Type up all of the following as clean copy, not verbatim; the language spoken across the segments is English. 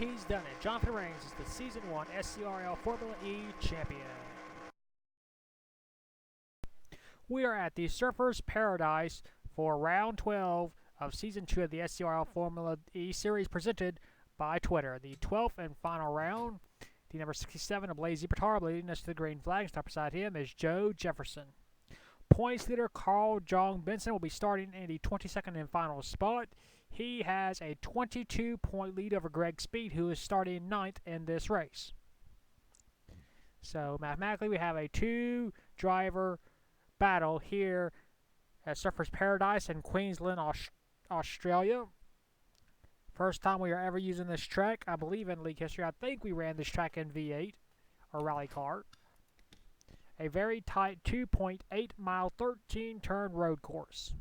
he's done it. Jonathan Rains is the Season 1 SCRL Formula E champion. We are at the Surfers Paradise for round 12 of Season 2 of the SCRL Formula E Series presented by Twitter. The 12th and final round, the number 67 of Blaze Petard leading us to the green flag. Stop beside him is Joe Jefferson. Points leader Carl Jong Benson will be starting in the 22nd and final spot. He has a 22-point lead over Greg Speed, who is starting 9th in this race. So mathematically, we have a two-driver battle here at Surfers Paradise in Queensland, Australia. First time we are ever using this track, I believe, in league history. I think we ran this track in V8 or rally car. A very tight 2.8-mile, 13-turn road course.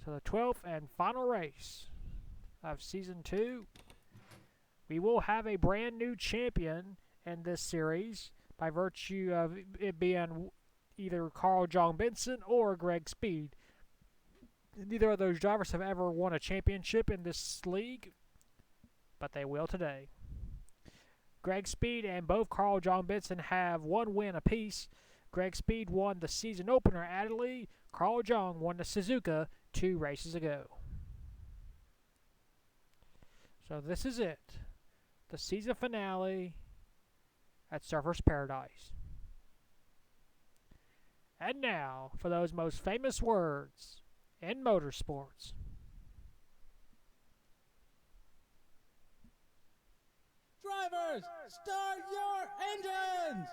So the 12th and final race of Season 2. We will have a brand new champion in this series by virtue of it being either Carl Jong Benson or Greg Speed. Neither of those drivers have ever won a championship in this league, but they will today. Greg Speed and both Carl Jong Benson have one win apiece. Greg Speed won the season opener at Adelaide. Carl Jong won the Suzuka 2 races ago. So this is it. The season finale at Surfers Paradise. And now, for those most famous words in motorsports. Drivers, start your engines!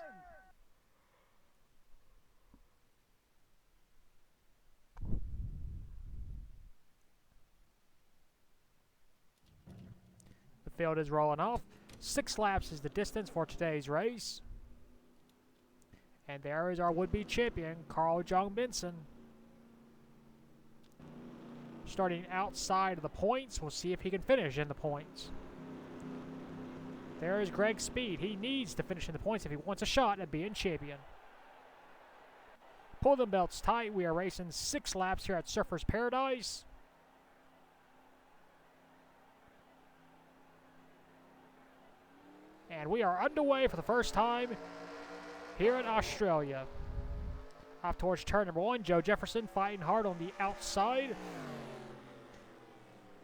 The field is rolling off. 6 laps is the distance for today's race. And there is our would-be champion, Carl Jong Benson. Starting outside of the points, we'll see if he can finish in the points. There is Greg Speed. He needs to finish in the points if he wants a shot at being champion. Pull them belts tight. We are racing 6 laps here at Surfers Paradise. And we are underway for the first time here in Australia. Off towards turn number 1, Joe Jefferson fighting hard on the outside.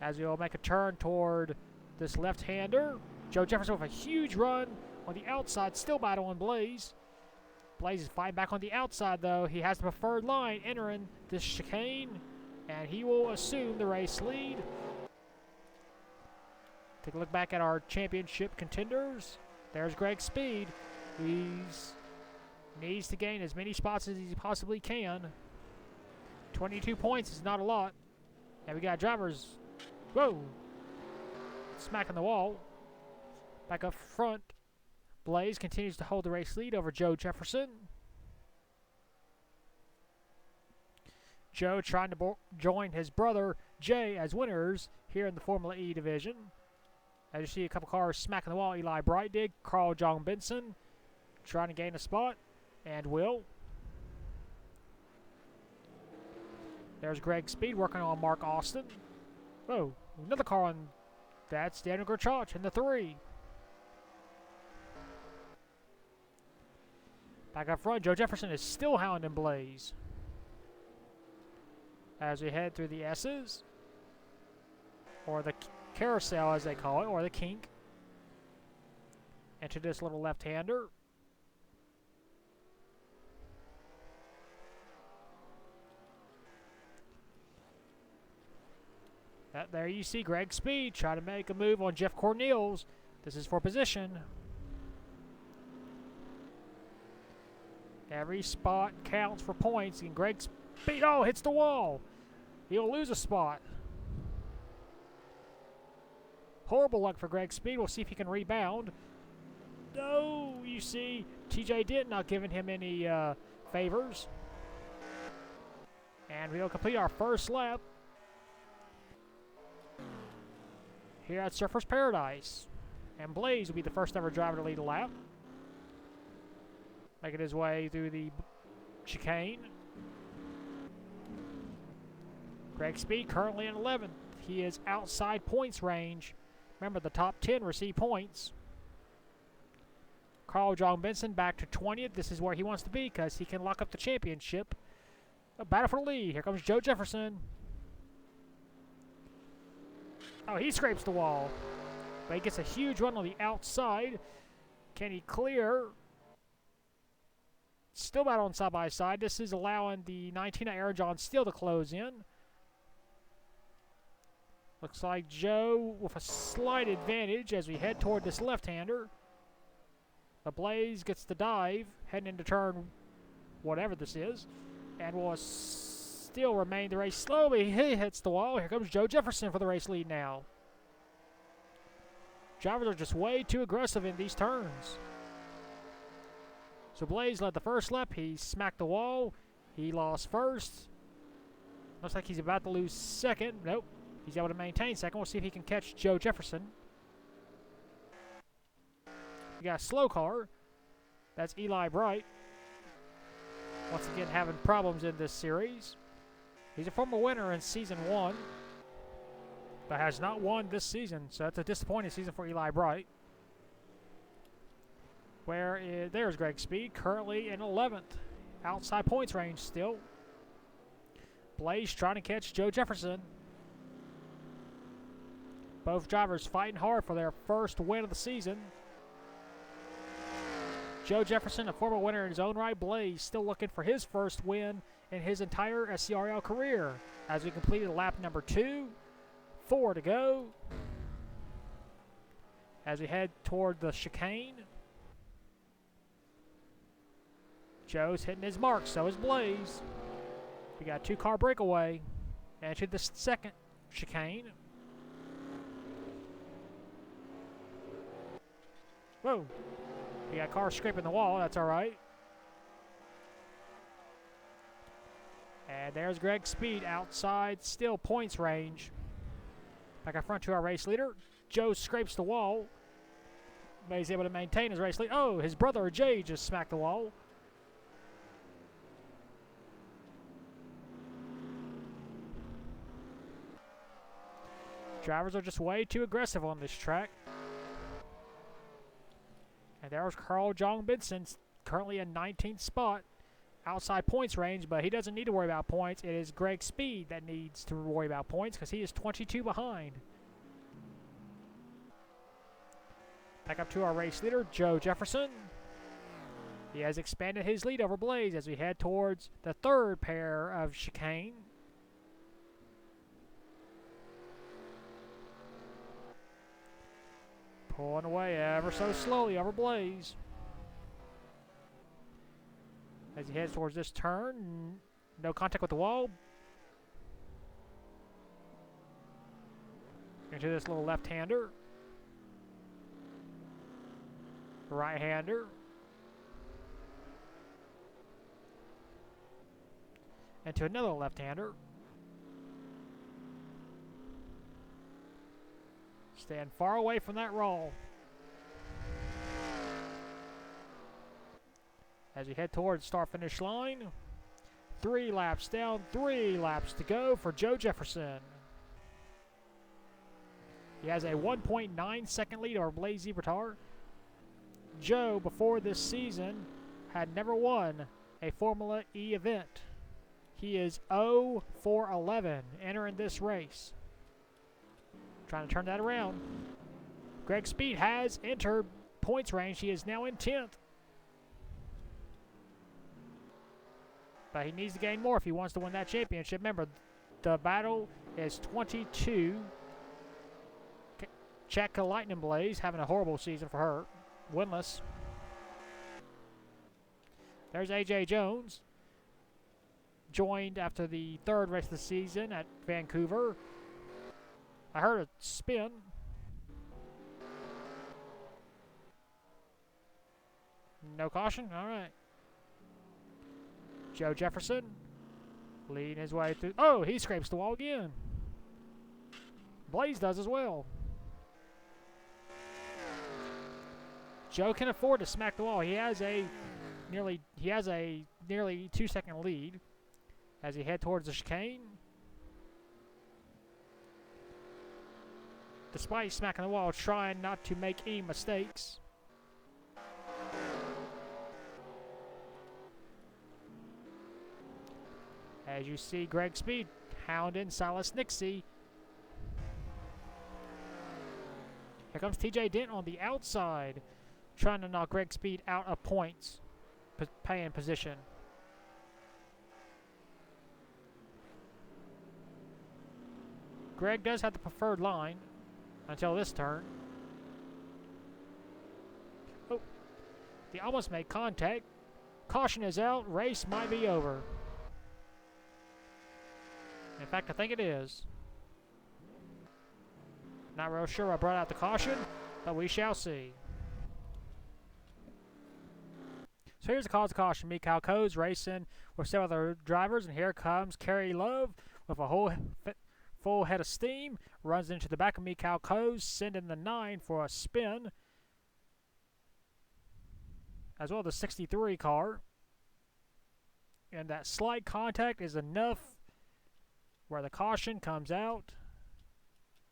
As we'll make a turn toward this left-hander. Joe Jefferson with a huge run on the outside, still battling Blaze. Blaze is fighting back on the outside, though. He has the preferred line entering this chicane, and he will assume the race lead. Take a look back at our championship contenders. There's Greg Speed. He needs to gain as many spots as he possibly can. 22 points is not a lot. And we got drivers, whoa, smacking the wall. Back up front, Blaze continues to hold the race lead over Joe Jefferson. Joe trying to join his brother Jay as winners here in the Formula E division. As you see a couple cars smacking the wall, Eli Brightdig, Carl Jong Benson trying to gain a spot, and will. There's Greg Speed working on Mark Austin. Whoa, another car on, that's Daniel Gerchach in the 3. Back up front, Joe Jefferson is still hounding Blaze. As we head through the S's, or the carousel as they call it, or the kink, into this little left-hander. There you see Greg Speed try to make a move on Jeff Cornels. This is for position. Every spot counts for points, and Greg Speed, oh, hits the wall. He'll lose a spot. Horrible luck for Greg Speed. We'll see if he can rebound. No, you see, TJ Dent not giving him any favors. And we'll complete our first lap here at Surfers Paradise. And Blaze will be the first ever driver to lead a lap. Making his way through the chicane. Greg Speed currently in 11th. He is outside points range Remember, the top 10 receive points. Carl John Benson back to 20th. This is where he wants to be because he can lock up the championship. A battle for the lead. Here comes Joe Jefferson. Oh, he scrapes the wall. But he gets a huge run on the outside. Can he clear? Still battling side by side. This is allowing the 19 Aaron John Steele to close in. Looks like Joe with a slight advantage as we head toward this left-hander. The Blaze gets the dive, heading into turn whatever this is, and will still remain the race slowly. He hits the wall. Here comes Joe Jefferson for the race lead now. Drivers are just way too aggressive in these turns. So Blaze led the first lap. He smacked the wall. He lost first. Looks like he's about to lose second. Nope. He's able to maintain second. We'll see if he can catch Joe Jefferson. We got a slow car. That's Eli Bright. Once again, having problems in this series. He's a former winner in Season 1, but has not won this season, so that's a disappointing season for Eli Bright. There's Greg Speed, currently in 11th. Outside points range still. Blaze trying to catch Joe Jefferson. Both drivers fighting hard for their first win of the season. Joe Jefferson, a former winner in his own right. Blaze still looking for his first win in his entire SCRL career as we completed lap number 2. 4 to go as we head toward the chicane. Joe's hitting his mark, so is Blaze. We got a 2-car breakaway into the second chicane. Whoa. We got cars scraping the wall. That's all right. And there's Greg Speed outside, still points range. Back up front to our race leader. Joe scrapes the wall, but he's able to maintain his race lead. Oh, his brother Jay just smacked the wall. Drivers are just way too aggressive on this track. And there's Carl John Benson, currently in 19th spot. Outside points range, but he doesn't need to worry about points. It is Greg Speed that needs to worry about points because he is 22 behind. Back up to our race leader, Joe Jefferson. He has expanded his lead over Blaze as we head towards the third pair of chicane. Pulling away ever so slowly over Blaze. As he heads towards this turn, no contact with the wall. Into this little left-hander. Right-hander. Into another left-hander. Stand far away from that roll. As we head towards start-finish line. 3 laps down, 3 laps to go for Joe Jefferson. He has a 1.9 second lead over Blaze Ebertar. Joe, before this season, had never won a Formula E event. He is 0 for 11 entering this race. Trying to turn that around. Greg Speed has entered points range. He is now in 10th. But he needs to gain more if he wants to win that championship. Remember, the battle is 22. Check Lightning Blaze, having a horrible season for her. Winless. There's AJ Jones. Joined after the 3rd race of the season at Vancouver. I heard a spin. No caution? All right. Joe Jefferson leading his way through. Oh, he scrapes the wall again. Blaze does as well. Joe can afford to smack the wall. He has a nearly 2-second lead as he head towards the chicane. despite smacking the wall, trying not to make any mistakes. As you see, Greg Speed hounding Silas Nixie. Here comes TJ Dent on the outside, trying to knock Greg Speed out of points, pay-in position. Greg does have the preferred line until this turn. Oh, they almost made contact. Caution is out. Race might be over. In fact, I think it is. Not real sure I brought out the caution, but we shall see. So here's the cause of caution. Mikhail Coes racing with several other drivers, and here comes Kerry Love with a full head of steam. Runs into the back of Mikhail Coes, sending the 9 for a spin. As well as the 63 car. And that slight contact is enough where the caution comes out.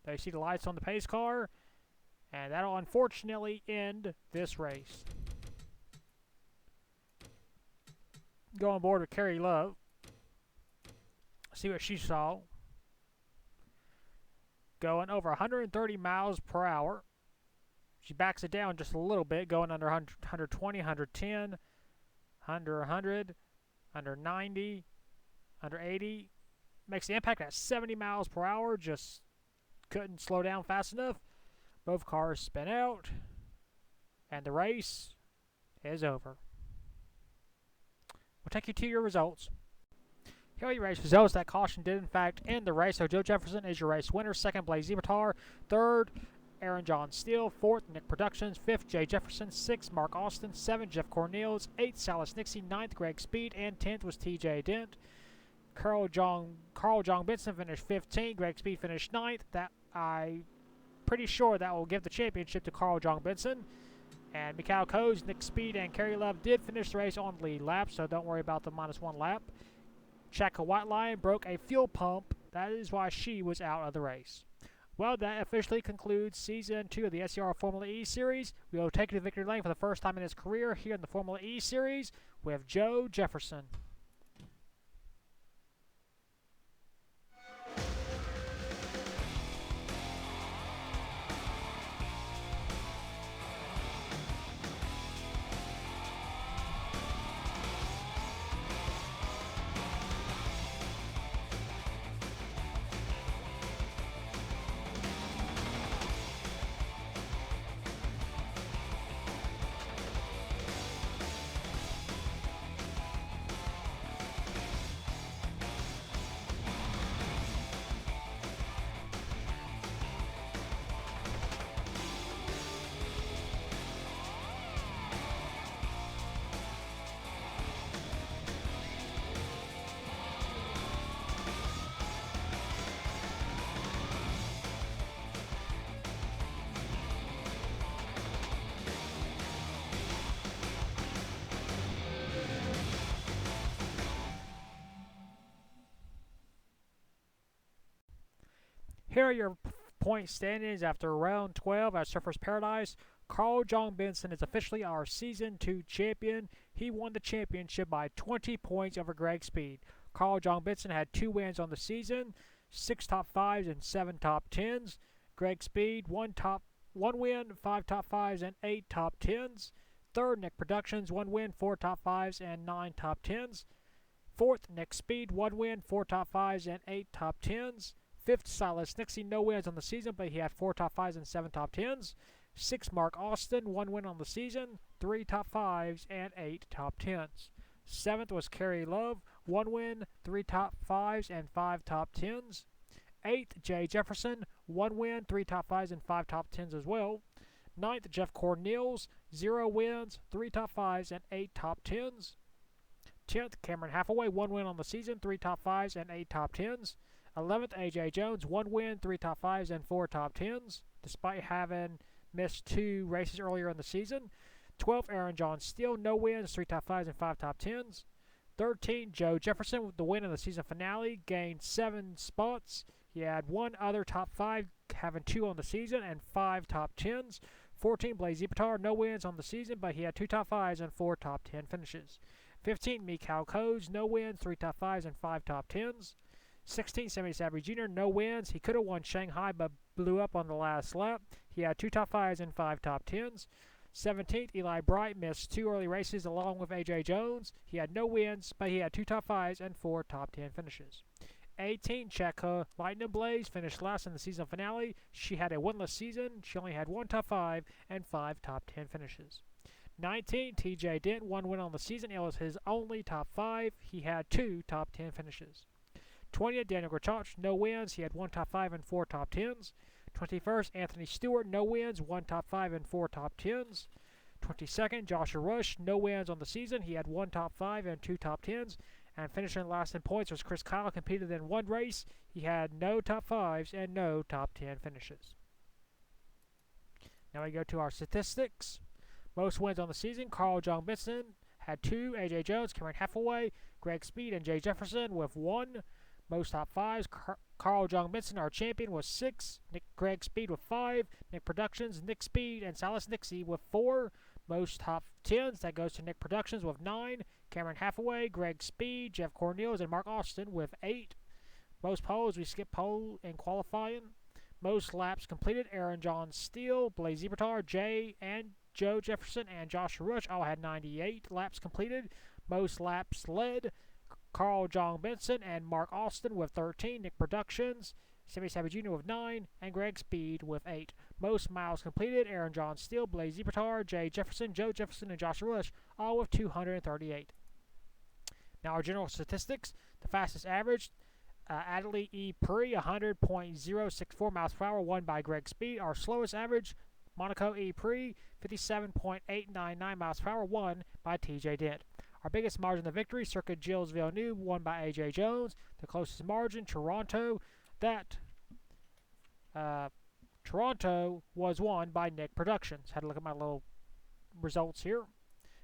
They see the lights on the pace car, and that'll unfortunately end this race. Go on board with Kerry Love. See what she saw. Going over 130 miles per hour. She backs it down just a little bit, going under 120, 110, under 100, under 90, under 80. Makes the impact at 70 miles per hour. Just couldn't slow down fast enough. Both cars spin out, and the race is over. We'll take you to your results. Here are your race results. That caution did in fact end the race. So Joe Jefferson is your race winner. Second, Blaze Zebratar. Third, Aaron John Steele. Fourth, Nick Productions. Fifth, Jay Jefferson. Sixth, Mark Austin. Seventh, Jeff Cornels. Eighth, Silas Nixie. Ninth, Greg Speed. And 10th was TJ Dent. Carl John Benson finished 15th. Greg Speed finished 9th. That I'm pretty sure that will give the championship to Carl John Benson. And Mikhail Coes, Nick Speed, and Kerry Love did finish the race on the lead lap, so don't worry about the -1 lap. Chaka White Lion broke a fuel pump. That is why she was out of the race. Well, that officially concludes Season 2 of the SCRL Formula E Series. We will take it to victory lane for the first time in his career here in the Formula E Series with Joe Jefferson. Here are your point standings after round 12 at Surfers Paradise. Carl John Benson is officially our Season 2 champion. He won the championship by 20 points over Greg Speed. Carl John Benson had 2 wins on the season, 6 top 5s and 7 top 10s. Greg Speed, 1 win, 5 top 5s and 8 top 10s. Third, Nick Productions, 1 win, 4 top 5s and 9 top 10s. Fourth, Nick Speed, 1 win, 4 top 5s and 8 top 10s. Fifth, Silas Nixie, no wins on the season, but he had 4 top 5s and 7 top 10s. Sixth, Mark Austin, 1 win on the season, 3 top 5s and 8 top 10s. Seventh was Kerry Love, 1 win, 3 top 5s and 5 top 10s. Eighth, Jay Jefferson, 1 win, 3 top 5s and 5 top 10s as well. Ninth, Jeff Cornels, 0 wins, 3 top 5s and 8 top 10s. 10th, Cameron Hathaway, 1 win on the season, 3 top 5s and 8 top 10s. 11th, AJ Jones, 1 win, 3 top 5s and 4 top 10s, despite having missed 2 races earlier in the season. 12th, Aaron John Steele, no wins, 3 top 5s and 5 top 10s. 13th, Joe Jefferson with the win in the season finale, gained 7 spots. He had one other top 5, having 2 on the season, and 5 top 10s. 14, Blaise Ipatar, no wins on the season, but he had 2 top 5s and 4 top 10 finishes. 15, Mikhail Koz, no wins, 3 top 5s and 5 top 10s. 16, Sammy Savage Jr., no wins. He could have won Shanghai, but blew up on the last lap. He had 2 top 5s and 5 top 10s. 17th, Eli Bright missed 2 early races along with A.J. Jones. He had no wins, but he had 2 top 5s and 4 top 10 finishes. 18, Cheka Lightning Blaze finished last in the season finale. She had a winless season. She only had 1 top 5 and 5 top 10 finishes. 19, TJ Dent, 1 win on the season. It was his only top 5. He had 2 top 10 finishes. 20th, Daniel Grachach, no wins. He had 1 top 5 and 4 top 10s. 21st, Anthony Stewart, no wins, 1 top 5 and 4 top 10s. 22nd, Joshua Rush, no wins on the season. He had 1 top 5 and 2 top 10s. And finishing last in points was Chris Kyle, competed in 1 race. He had no top 5s and no top 10 finishes. Now we go to our statistics. Most wins on the season, Carl John Benson had 2, A.J. Jones, Cameron Hathaway, Greg Speed, and Jay Jefferson with 1. Most top 5s, Carl John Benson, our champion, was 6. Greg Speed with 5. Nick Productions, Nick Speed, and Silas Nixie with 4. Most top 10s, that goes to Nick Productions with 9. Cameron Hathaway, Greg Speed, Jeff Cornelius, and Mark Austin with 8. Most poles, we skipped pole in qualifying. Most laps completed, Aaron John Steele, Blaise Ipatar, Jay and Joe Jefferson, and Joshua Rush all had 98 laps completed. Most laps led, Carl John Benson and Mark Austin with 13, Nick Productions, Sammy Savage Jr. with 9, and Greg Speed with 8. Most miles completed, Aaron John Steele, Blaise Ipatar, Jay Jefferson, Joe Jefferson, and Joshua Rush, all with 238. Now our general statistics, the fastest average, Adley ePrix, 100.064 miles per hour, won by Greg Speed. Our slowest average, Monaco ePrix, 57.899 miles per hour, won by TJ Dent. Our biggest margin of victory, Circuit Gilles Villeneuve, won by A.J. Jones. The closest margin, Toronto, Toronto was won by Nick Productions. Had to look at my little results here.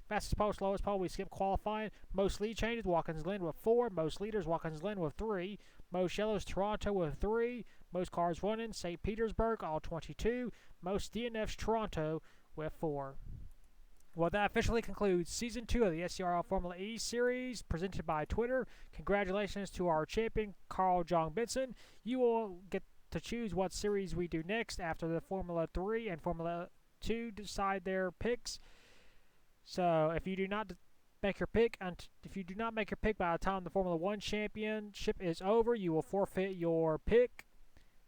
Fastest pole, slowest pole, we skipped qualifying. Most lead changes, Watkins Glen with 4. Most leaders, Watkins Glen with 3. Most yellows, Toronto with 3. Most cars running, St. Petersburg, all 22. Most DNFs, Toronto with 4. Well, that officially concludes Season 2 of the SCRL Formula E Series, presented by Twitter. Congratulations to our champion, Carl John Benson. You will get to choose what series we do next after the Formula 3 and Formula 2 decide their picks. So, if you do not make your pick, by the time the Formula 1 championship is over, you will forfeit your pick.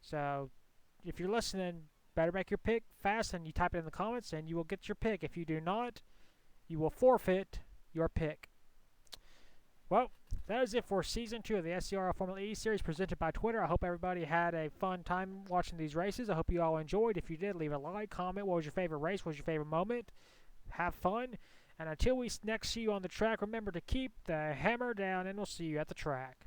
So, if you're listening, better make your pick fast and you type it in the comments and you will get your pick. If you do not, you will forfeit your pick. Well, that is it for Season 2 of the SCRL Formula E Series presented by Twitter. I hope everybody had a fun time watching these races. I hope you all enjoyed. If you did, leave a like, comment. What was your favorite race? What was your favorite moment? Have fun. And until we next see you on the track, remember to keep the hammer down, and we'll see you at the track.